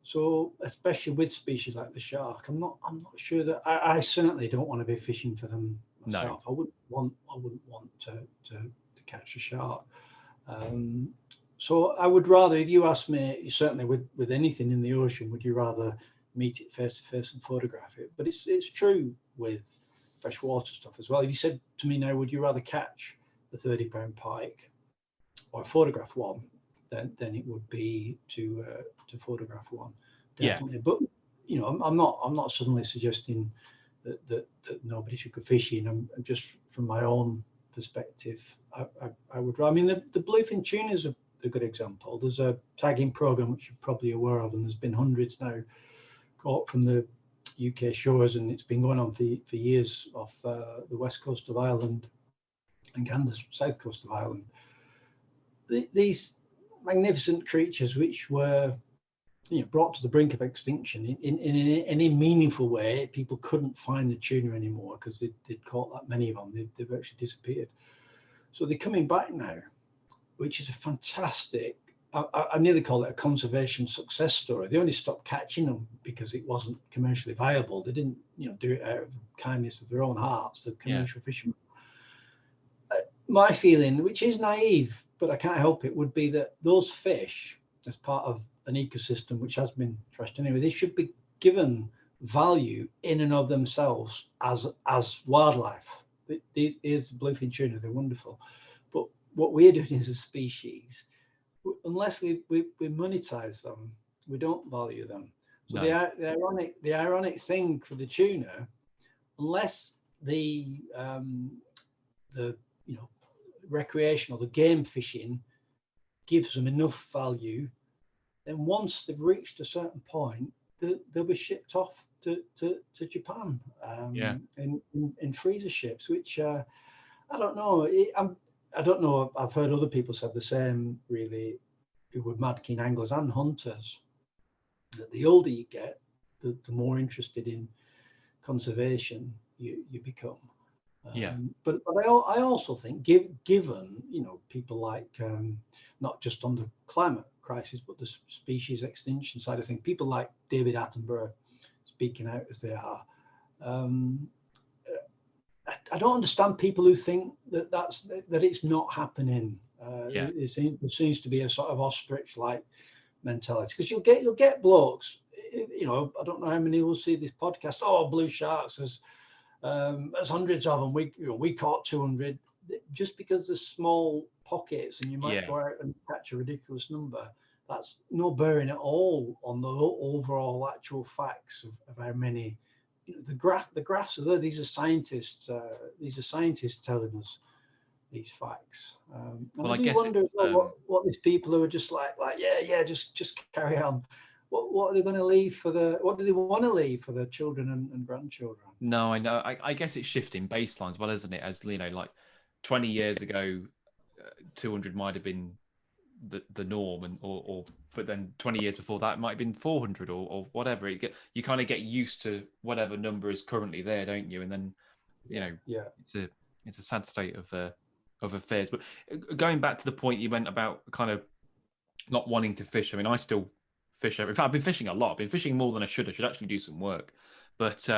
So, especially with species like the shark, I'm not sure that I certainly don't want to be fishing for them myself. No. I wouldn't want to catch a shark. So I would rather, if you ask me, certainly with anything in the ocean, would you rather meet it face to face and photograph it? But it's true with freshwater stuff as well. If you said to me now, would you rather catch the 30-pound pike or photograph one, then it would be to photograph one, definitely. Yeah. But I'm not suddenly suggesting that nobody should go fishing. I'm just from my own perspective. I would. I mean, the bluefin tuna is a good example. There's a tagging program which you're probably aware of, and there's been hundreds now caught from the UK shores, and it's been going on for years off the west coast of Ireland and the south coast of Ireland. These magnificent creatures, which were brought to the brink of extinction in any meaningful way. People couldn't find the tuna anymore because they'd caught that many of them. They've actually disappeared. So they're coming back now, which is a fantastic, I nearly call it a conservation success story. They only stopped catching them because it wasn't commercially viable. They didn't do it out of kindness of their own hearts, the commercial fishermen. My feeling, which is naive, but I can't help it, would be that those fish, as part of an ecosystem which has been trashed anyway, they should be given value in and of themselves as wildlife. Here's the bluefin tuna, they're wonderful. But what we're doing as a species, unless we monetize them, we don't value them. So no. the ironic thing for the tuna, unless the recreational, the game fishing gives them enough value, then once they've reached a certain point, they'll be shipped off to Japan in freezer ships, which I don't know. I don't know. I've heard other people say the same, really, who were mad keen anglers and hunters, that the older you get, the more interested in conservation you become. But I also think, given people like not just on the climate crisis, but the species extinction side of things, people like David Attenborough speaking out as they are. I don't understand people who think that it's not happening. There seems to be a sort of ostrich-like mentality, because you'll get blokes. I don't know how many will see this podcast. Oh, blue sharks, there's hundreds of them. We caught 200. Just because there's small pockets and you might go out and catch a ridiculous number, that's no bearing at all on the overall actual facts of how many. The graphs are there. These are scientists. Telling us these facts. Well, I do guess wonder what these people who are just like just carry on. What are they going to leave what do they want to leave for their children and grandchildren? No, I know. I guess it's shifting baselines, well, isn't it? As like 20 years ago, 200 might have been the norm, but then 20 years before that might have been 400 or whatever. You kind of get used to whatever number is currently there, don't you? And then it's a sad state of affairs. But going back to the point you went about kind of not wanting to fish. I mean, I still fish. In fact, I've been fishing a lot. I've been fishing more than I should. I should actually do some work. But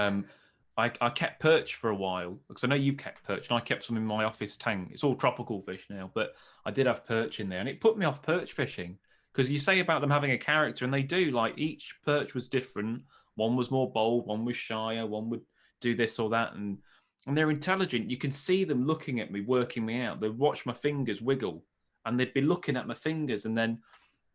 I kept perch for a while, because I know you kept perch, and I kept some in my office tank. It's all tropical fish now, but I did have perch in there, and it put me off perch fishing, because you say about them having a character, and they do. Like, each perch was different. One was more bold, one was shyer, one would do this or that, and they're intelligent. You can see them looking at me, working me out. They'd watch my fingers wiggle, and they'd be looking at my fingers, and then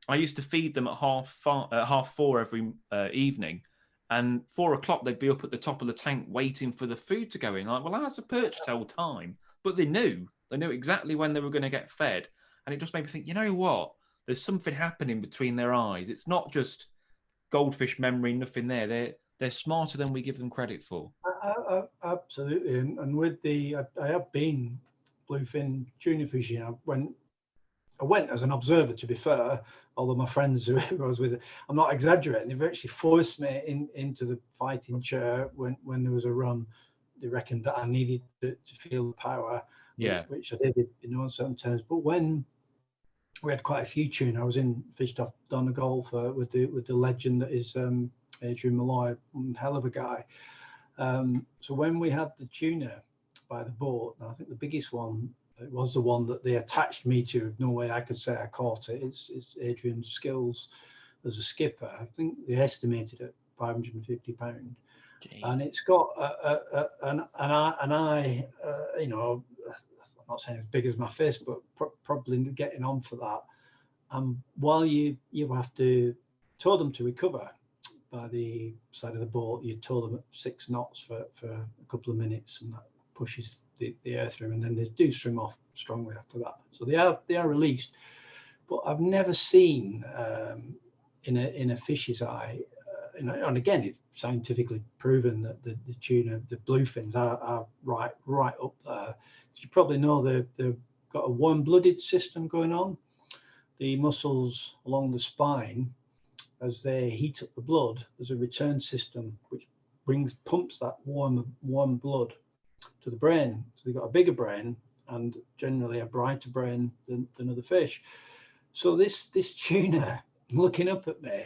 I used to feed them at 4:30 every evening. And 4:00, they'd be up at the top of the tank waiting for the food to go in. Like, well, how's a perch tell time? But they knew exactly when they were going to get fed. And it just made me think, you know what? There's something happening between their eyes. It's not just goldfish memory, nothing there. They're smarter than we give them credit for. Absolutely. And with I have been bluefin tuna fishing. I went as an observer, to be fair, although my friends who I was with, I'm not exaggerating, they've actually forced me into the fighting chair when there was a run. They reckoned that I needed to feel the power, which I did in certain terms. But when we had quite a few tuna, I was fished off Donegal with the legend that is Adrian Malloy, hell of a guy. So when we had the tuna by the boat, and I think the biggest one, it was the one that they attached me to. No way I could say I caught it. It's Adrian's skills as a skipper. I think they estimated at £550, and it's got I'm not saying as big as my fist, but probably getting on for that. And while you have to tow them to recover by the side of the boat, you tow them at 6 knots for a couple of minutes, and that pushes the air through, and then they do swim off strongly after that. So they are released. But I've never seen in a fish's eye, and again, it's scientifically proven that the tuna, the bluefins are right up there. You probably know they've got a warm-blooded system going on. The muscles along the spine, as they heat up the blood, there's a return system which pumps that warm blood to the brain. So they've got a bigger brain and generally a brighter brain than other fish. So this tuna looking up at me,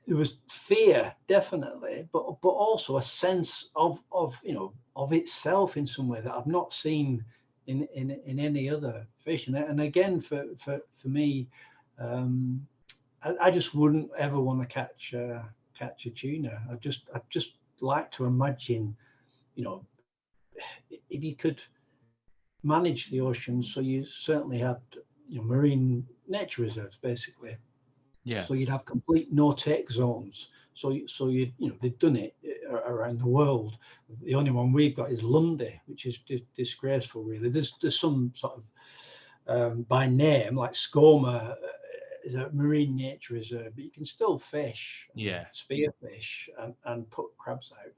there was fear, definitely, but also a sense of itself in some way that I've not seen in any other fish. And again, for me, I just wouldn't ever want to catch a tuna. I just like to imagine, if you could manage the ocean, so you certainly had marine nature reserves, basically. Yeah. So you'd have complete no-take zones. So you they've done it. around the world. The only one we've got is Lundy, which is disgraceful, really. There's some sort of by name like Skoma is a marine nature reserve, but you can still fish, spearfish, and put crabs out.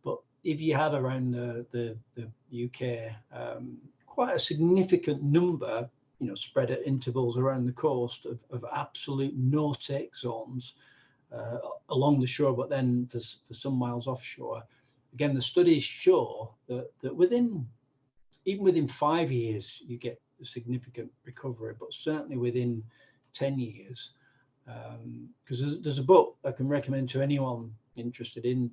But if you had around the UK quite a significant number, spread at intervals around the coast of absolute no-take zones along the shore, but then for some miles offshore. Again, the studies show that even within 5 years, you get a significant recovery, but certainly within 10 years. Because there's a book I can recommend to anyone interested in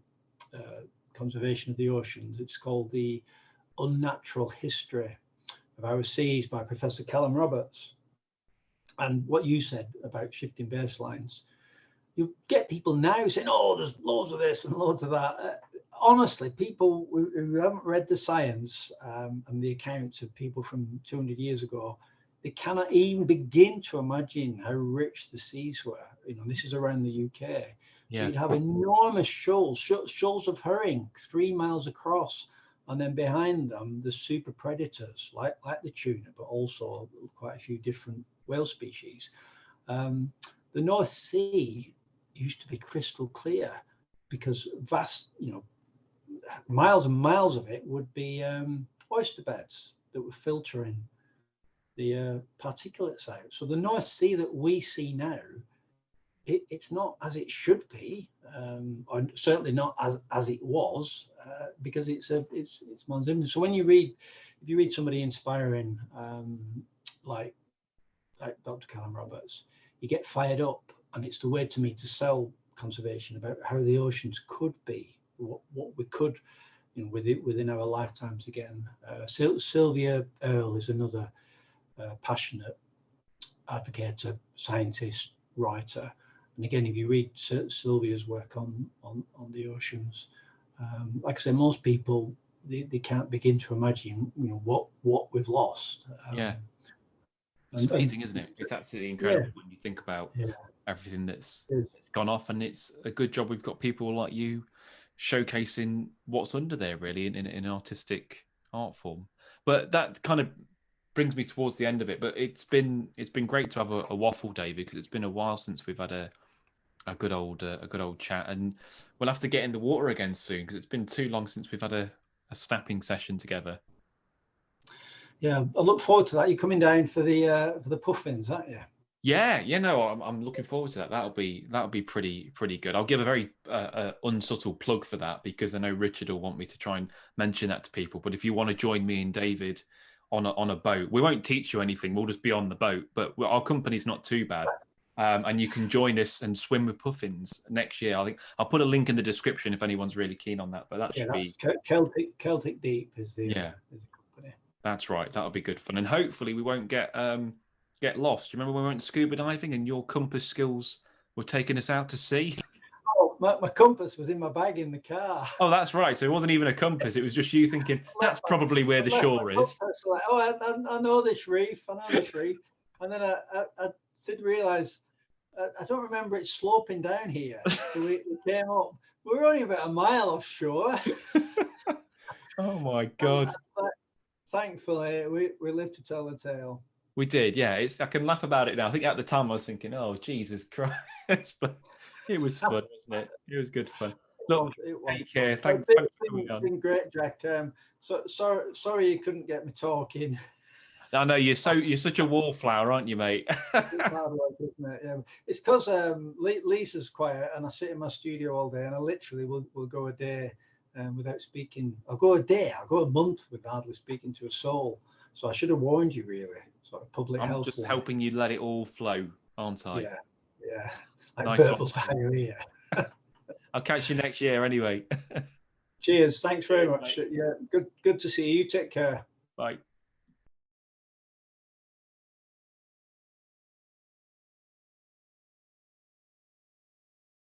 conservation of the oceans. It's called The Unnatural History of Our Seas by Professor Callum Roberts. And what you said about shifting baselines, you get people now saying, oh, there's loads of this and loads of that. Honestly, people who haven't read the science and the accounts of people from 200 years ago, they cannot even begin to imagine how rich the seas were. This is around the UK. So you'd have enormous shoals of herring 3 miles across, and then behind them, the super predators like the tuna, but also quite a few different whale species. The North Sea used to be crystal clear because vast, miles and miles of it would be oyster beds that were filtering the particulates out. So the North Sea that we see now, it's not as it should be, or certainly not as it was, because it's monsoon. So if you read somebody inspiring like Dr. Callum Roberts, you get fired up, and it's the way to me to sell conservation about how the oceans could be, what we could, within our lifetimes again. Sylvia Earle is another passionate advocator, scientist, writer. And again, if you read Sylvia's work on the oceans, like I say, most people they can't begin to imagine what we've lost. It's amazing, isn't it? It's absolutely incredible when you think about everything that's gone off, and it's a good job we've got people like you showcasing what's under there, really, in an artistic art form. But that kind of brings me towards the end of it. But it's been great to have a waffle, David, because it's been a while since we've had a good old chat, and we'll have to get in the water again soon because it's been too long since we've had a snapping session together. Yeah, I look forward to that. You're coming down for the puffins, aren't you? Yeah, no, I'm looking forward to that. That'll be pretty good. I'll give a very unsubtle plug for that because I know Richard will want me to try and mention that to people. But if you want to join me and David on a boat, we won't teach you anything. We'll just be on the boat, but our company's not too bad. And you can join us and swim with puffins next year. I think I'll put a link in the description if anyone's really keen on that. But that should be Celtic Deep is the company. That's right. That'll be good fun, and hopefully we won't get lost. Do you remember when we went scuba diving and your compass skills were taking us out to sea? Oh, my compass was in my bag in the car. Oh, that's right. So it wasn't even a compass. It was just you thinking that's probably where the shore is. Like, I know this reef. And then I did realise I don't remember it sloping down here. So we came up. We were only about a mile offshore. Oh my God. Thankfully, we lived to tell the tale. We did, yeah. I can laugh about it now. I think at the time I was thinking, "Oh, Jesus Christ!" But it was fun, wasn't it? It was good fun. Look, take care. Thanks for coming on. It's been great, Jack. Sorry you couldn't get me talking. I know you're such a wallflower, aren't you, mate? It's hard work, isn't it? Yeah. It's because Lisa's quiet, and I sit in my studio all day, and I literally will go a day without speaking. I'll go a month without hardly speaking to a soul. So I should have warned you, really. Sort of public health. I'm just helping you let it all flow, aren't I? Yeah. Like nice Venables diarrhea. I'll catch you next year anyway. Cheers. Thanks very much. Mate. Yeah, good to see you. You take care. Bye.